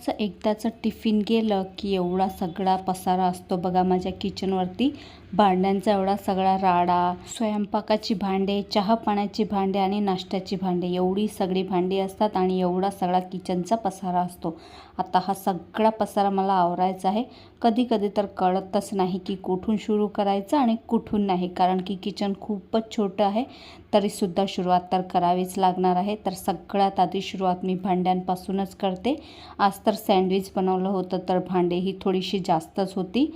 सकाळचं एकदाचं टिफिन गेलं की एवढा सगळा पसारा असतो बघा माझ्या किचनवरती. भांड्यांचा एवढा सगळा राडा, स्वयंपाकाची भांडे, चहा पाण्याची भांडे आणि नाश्त्याची भांडे, एवढी सगळी भांडी असतात आणि एवढा सगळा किचनचा पसारा असतो. आता हा सगळा पसारा मला आवरायचा आहे. कधी कधी तर कळतच नाही की कुठून सुरू करायचं आणि कुठून नाही, कारण की किचन खूपच छोटं आहे. तरीसुद्धा सुरुवात तर करावीच लागणार आहे. तर सगळ्यात आधी सुरुवात मी भांड्यांपासूनच करते. आज तर सँडविच बनवलं होतं, तर भांडे ही थोडीशी जास्तच होती.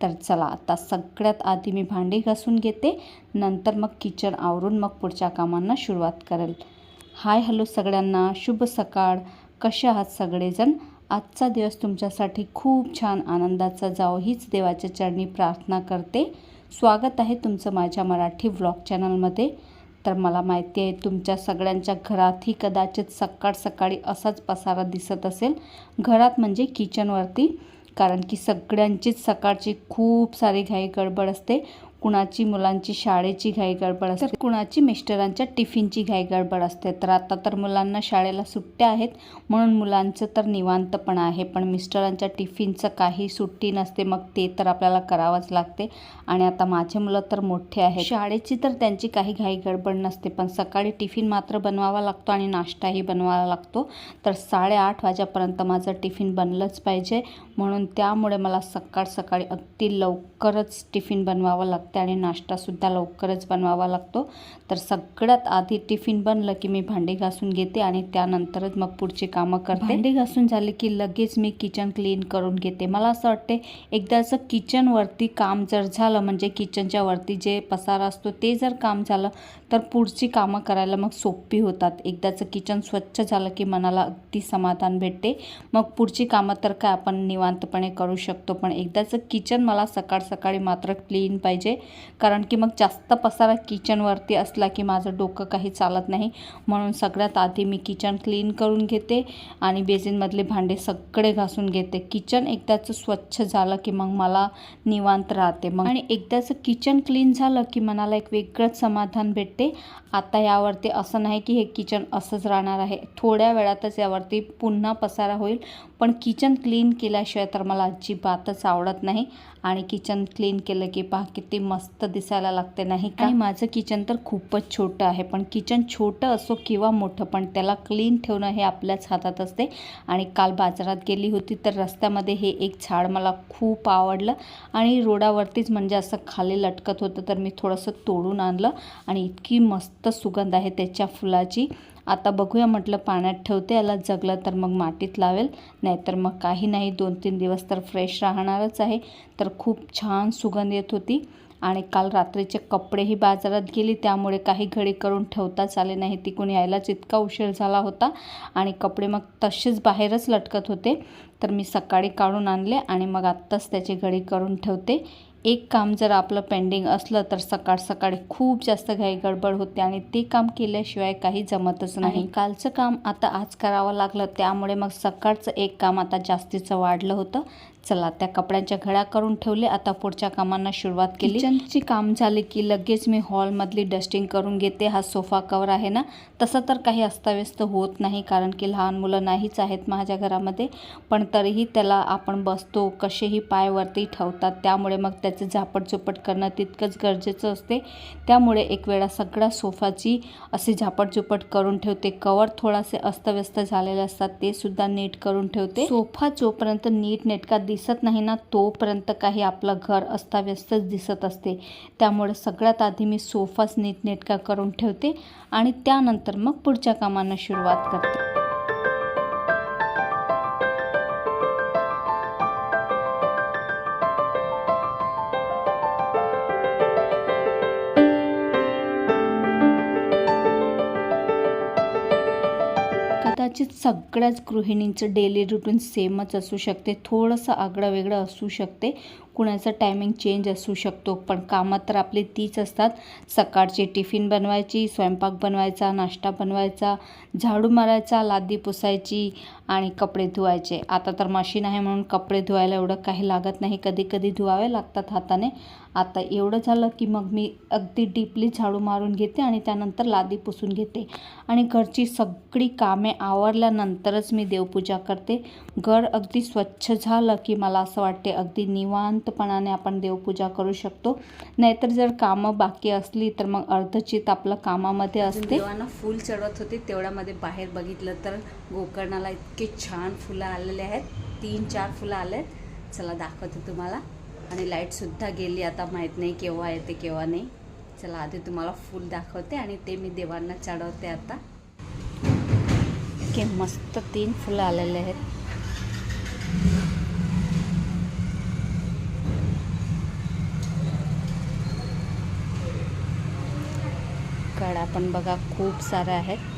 तर चला आता सगळ्यात आधी मी भांडी घासून घेते, नंतर मग किचन आवरून मग पुढच्या कामांना सुरुवात करेल. हाय हॅलो सगळ्यांना, शुभ सकाळ. कसे आहात सगळेजण? आजचा दिवस तुमच्यासाठी खूप छान आनंदाचा जावो हीच देवाच्या चरणी प्रार्थना करते. स्वागत आहे तुमचं माझ्या मराठी व्लॉग चॅनलमध्ये. तर मला माहिती आहे तुमच्या सगळ्यांच्या घरातही कदाचित सकाळ सकाळी असाच पसारा दिसत असेल, घरात म्हणजे किचनवरती. कारण की सगळ्यांचीच सकाळची खूप सारी घाई गडबड असते. कुणाची मुलांची शाळेची घाई गडबड असते, कुणाची मिस्टरांच्या टिफिनची घाई गडबड असते. तर आता तर मुलांना शाळेला सुट्ट्या आहेत म्हणून मुलांचं तर निवांतपण आहे, पण मिस्टरांच्या टिफिनचं काही सुट्टी नसते, मग ते तर आपल्याला करावंच लागते. आणि आता माझे मुलं तर मोठे आहेत, शाळेची तर त्यांची काही घाई गडबड नसते, पण सकाळी टिफिन मात्र बनवावा लागतो आणि नाश्ताही बनवावा लागतो. तर 8:30 वाजेपर्यंत माझं टिफिन बनलंच पाहिजे, म्हणून त्यामुळे मला सकाळ सकाळी अगदी लवकरच टिफिन बनवावं लागतं आणि नाश्तासुद्धा लवकरच बनवावा लागतो. तर सगळ्यात आधी टिफिन बनलं की मी भांडी घासून घेते आणि त्यानंतरच मग पुढची कामं करते. भांडी घासून झाले की लगेच मी किचन क्लीन करून घेते. मला असं वाटते एकदाचं किचनवरती काम जर झालं, म्हणजे किचनच्या वरती जे पसारा असतो ते जर काम झालं तर पुढची कामं करायला मग सोपी होतात. एकदाचं किचन स्वच्छ झालं की मनाला अगदी समाधान भेटते. मग पुढची कामं तर काय आपण निवांतपणे करू शकतो, पण एकदाचं किचन मला सकाळ सकाळी मात्र क्लीन पाहिजे. कारण की मग जास्त पसारा किचनवरती असला की माझं डोकं काही चालत नाही. म्हणून सगळ्यात आधी मी किचन क्लीन करून घेते आणि बेसिनमधले भांडे सगळे घासून घेते. किचन एकदाचं स्वच्छ झालं की मग मला निवांत राहते. मग आणि एकदाचं किचन क्लीन झालं की मनाला एक वेगळंच समाधान भेटते. आता यावरती असं नाही की हे किचन असंच राहणार आहे, थोड्या वेळातच यावरती पुन्हा पसारा होईल, पण किचन क्लीन केल्याशिवाय तर मला अजिबातच आवडत नाही. आणि किचन क्लीन केलं की पहा किती मस्त दिसायला लागते नाही का? आणि माझं किचन तर खूपच छोटं आहे, पण किचन छोटं असो किंवा मोठं, पण त्याला क्लीन ठेवणं हे आपल्याच हातात असते. आणि काल बाजारात गेली होती तर रस्त्यामध्ये हे एक झाड मला खूप आवडलं आणि रोडावरतीच म्हणजे असं खाली लटकत होतं, तर मी थोडंसं तोडून आणलं आणि इतकी मस्त सुगंध आहे त्याच्या फुलाची. आता बघूया म्हटलं पाण्यात ठेवते, याला जगलं तर मग मातीत लावेल, नाहीतर मग काही नाही, 2-3 दिवस तर फ्रेश राहणारच आहे. तर खूप छान सुगंध येत होती. आणि काल रात्रीचे कपडेही बाजारात गेली, त्यामुळे काही घडी करून ठेवताच आले नाही. तिकडून यायलाच इतका उशीर झाला होता आणि कपडे मग तसेच बाहेरच लटकत होते. तर मी सकाळी काढून आणले आणि मग आत्ताच त्याची घडी करून ठेवते. एक काम जर आपलं पेंडिंग असलं तर सकाळ सकाळी खूप जास्त घाई गडबड होते आणि ते काम केल्याशिवाय काही जमतच नाही. कालचं काम आता आज करावं लागलं, त्यामुळे मग सकाळचं एक काम आता जास्तीचं वाढलं होतं. चला त्या कपड्यांच्या घड्या करून ठेवले, आता पुढच्या कामांना सुरुवात केली. किचनची काम झाली की लगेच मी हॉलमधली डस्टिंग करून घेते. हा सोफा कवर आहे ना, तसं तर काही अस्ताव्यस्त होत नाही, कारण की लहान मुलं नाहीच आहेत माझ्या घरामध्ये, पण तरीही त्याला आपण बसतो कसेही पाय वरती ठेवतात, त्यामुळे मग त्याचं झापटझुपट करणं तितकंच गरजेचं असते. त्यामुळे एक वेळा सगळ्या सोफाची अशी झापटझुपट करून ठेवते. कवर थोडासे अस्तव्यस्त झालेले असतात ते सुद्धा नीट करून ठेवते. सोफा जोपर्यंत नीट नेटका दिसत नाही ना, तोपर्यंत काही आपलं घर अस्ताव्यस्तच दिसत असते. त्यामुळे सगळ्यात आधी मी सोफाच नीटनेटका करून ठेवते आणि त्यानंतर मग पुढच्या कामांना सुरुवात करते. कदाचित सगळ्याच गृहिणींचं डेली रुटीन सेमच असू शकते, थोडंसं आगळं वेगळं असू शकते. कुणाचं टायमिंग चेंज असू शकतो, पण कामं तर आपली तीच असतात. सकाळची टिफिन बनवायची, स्वयंपाक बनवायचा, नाश्ता बनवायचा, झाडू मारायचा, लादी पुसायची आणि कपडे धुवायचे. आता तर मशीन आहे म्हणून कपडे धुवायला एवढं काही लागत नाही, कधी कधी धुवावे लागतात हाताने. आता एवढं झालं की मग मी अगदी डीपली झाडू मारून घेते आणि त्यानंतर लादी पुसून घेते आणि घरची सगळी कामे आवरल्यानंतरच मी देवपूजा करते. घर अगदी स्वच्छ झालं की मला असं वाटते अगदी निवांतपणाने आपण देवपूजा करू शकतो. नाहीतर जर कामं बाकी असली तर मग अर्धचित आपलं कामामध्ये असते. देवांना फूल चढवत होते तेवढ्यामध्ये बाहेर बघितलं तर गोकर्णाला इतके छान फुलं आलेले आहेत. 3-4 फुलं आले आहेत. चला दाखवते तुम्हाला. आणि लाईटसुद्धा गेली, आता माहीत नाही केव्हा येते केव्हा नाही. चला आधी तुम्हाला फूल दाखवते आणि ते मी देवांना चढवते. आता इतके मस्त 3 फुलं आलेले आहेत. कडा पण बघा खूप सारे आहेत.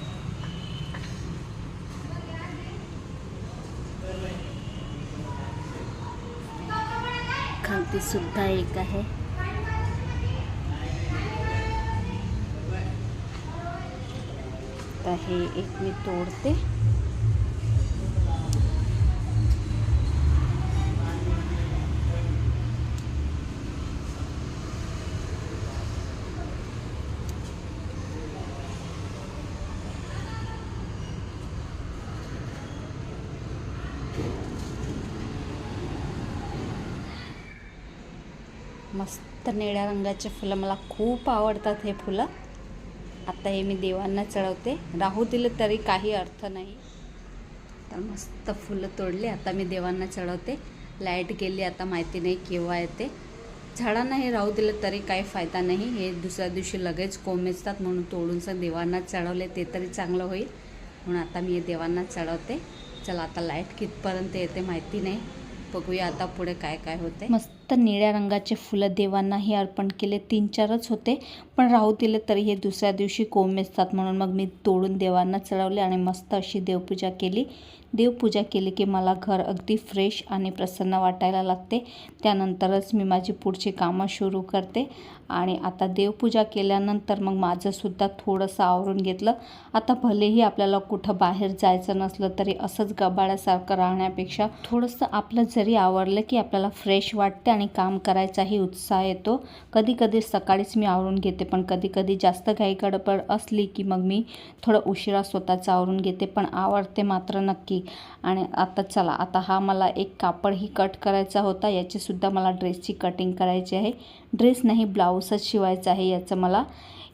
खालती सुद्धा एक आहे. तर हे एक मी तोडते. मस्त निळ्या रंगाचे फुलं मला खूप आवडतात. हे फुलं आता हे मी देवांना चढवते. राहू दिले तरी काही अर्थ नाही. तर मस्त फुलं तोडले, आता मी देवांना चढवते. लाईट गेली, आता माहिती नाही केव्हा येते. झाडांना हे राहू दिलं तरी काही फायदा नाही. हे दुसऱ्या दिवशी लगेच कोमेजतात, म्हणून तोडूनच देवांना चढवले ते तरी चांगलं होईल. म्हणून आता मी हे देवांना चढवते. चला आता लाईट कितपर्यंत येते माहिती नाही, बघूया आता पुढे काय काय होते. मस्त निळ्या रंगाचे फुलं देवांनाही अर्पण केले. 3-4च होते, पण राहू दिले तरी हे दुसऱ्या दिवशी कोमेजतात, म्हणून मग मी तोडून देवांना चढवले आणि मस्त अशी देवपूजा केली. देवपूजा केली की मला घर अगदी फ्रेश आणि प्रसन्न वाटायला लागते. त्यानंतरच मी माझी पुढची कामं सुरू करते. आणि आता देवपूजा केल्यानंतर मग माझंसुद्धा थोडंसं आवरून घेतलं. आता भलेही आपल्याला कुठं बाहेर जायचं नसलं तरी असंच गबाळ्यासारखं राहण्यापेक्षा थोडंसं आपलं जरी आवरलं की आपल्याला फ्रेश वाटते आणि काम करायचाही उत्साह येतो. कधी कधी सकाळीच मी आवरून घेते, पण कधी कधी जास्त घाई गडबड असली की मग मी थोडं उशिरा स्वतःचं आवरून घेते, पण आवडते मात्र नक्की. आणि आता चला, आता हा मला एक कापडही कट करायचा होता. याचीसुद्धा मला ड्रेसची कटिंग करायची आहे. ड्रेस नाही, ब्लाऊजच शिवायचं आहे याचं मला.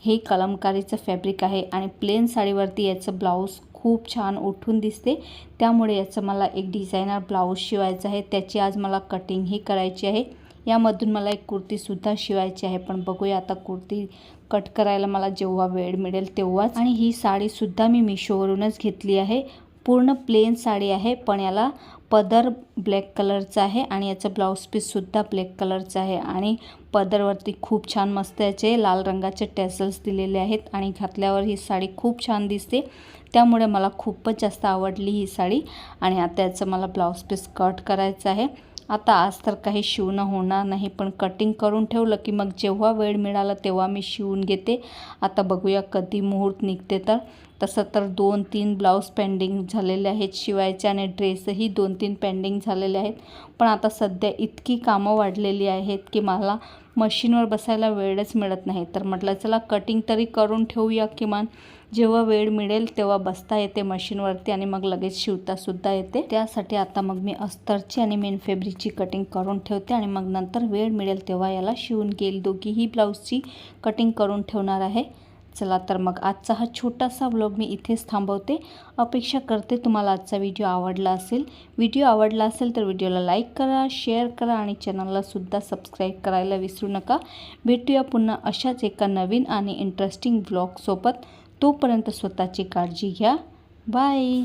हे कलमकारीचं फॅब्रिक आहे आणि प्लेन साडीवरती याचं ब्लाऊज खूप छान उठून दिसते. त्यामुळे याचं मला एक डिझायनर ब्लाऊज शिवायचं आहे. त्याची आज मला कटिंगही करायची आहे. यामधून मला एक कुर्तीसुद्धा शिवायची आहे, पण बघूया आता कुर्ती कट करायला मला जेव्हा वेळ मिळेल तेव्हाच. आणि ही साडीसुद्धा मी मिशोवरूनच घेतली आहे. पूर्ण प्लेन साडी आहे, पण याला पदर ब्लॅक कलरचा आहे आणि याचं ब्लाऊज पीससुद्धा ब्लॅक कलरचं आहे. आणि पदरवरती खूप छान मस्त याचे लाल रंगाचे टॅसल्स दिलेले आहेत आणि घातल्यावर ही साडी खूप छान दिसते. त्यामुळे मला खूपच जास्त आवडली ही साडी. आणि आता याचं मला ब्लाऊज पीस कट करायचं आहे. आता आज तर काही शिवणं होणार नाही, पण कटिंग करून ठेवलं की मग जेव्हा वेळ मिळाला तेव्हा मी शिवून घेते. आता बघूया कधी मुहूर्त निघते. तर तसं तर 2-3 ब्लाऊज पेंडिंग झालेले आहेत शिवायचे आणि ड्रेसही 2-3 पेंडिंग झालेले आहेत. पण आता सध्या इतकी कामं वाढलेली आहेत की मला मशीनवर बसायला वेळच मिळत नाही. तर म्हटलं चला कटिंग तरी करून ठेवूया, किमान जेव्हा वेळ मिळेल तेव्हा बसता येते मशीनवरती आणि मग लगेच शिवतासुद्धा येते. त्यासाठी आता मग मी अस्तरची आणि मेन फॅब्रिकची कटिंग करून ठेवते आणि मग नंतर वेळ मिळेल तेव्हा याला शिवून घेईल. दोघीही ब्लाऊजची कटिंग करून ठेवणार आहे. चला तर मग आजचा हा छोटासा व्लॉग मी इथेच थांबवते. अपेक्षा करते तुम्हाला आजचा व्हिडिओ आवडला असेल. व्हिडिओ आवडला असेल तर व्हिडिओला लाईक करा, शेअर करा आणि चॅनललासुद्धा सबस्क्राईब करायला विसरू नका. भेटूया पुन्हा अशाच एका नवीन आणि इंटरेस्टिंग व्लॉगसोबत. तोपर्यंत स्वतःची काळजी घ्या. बाय.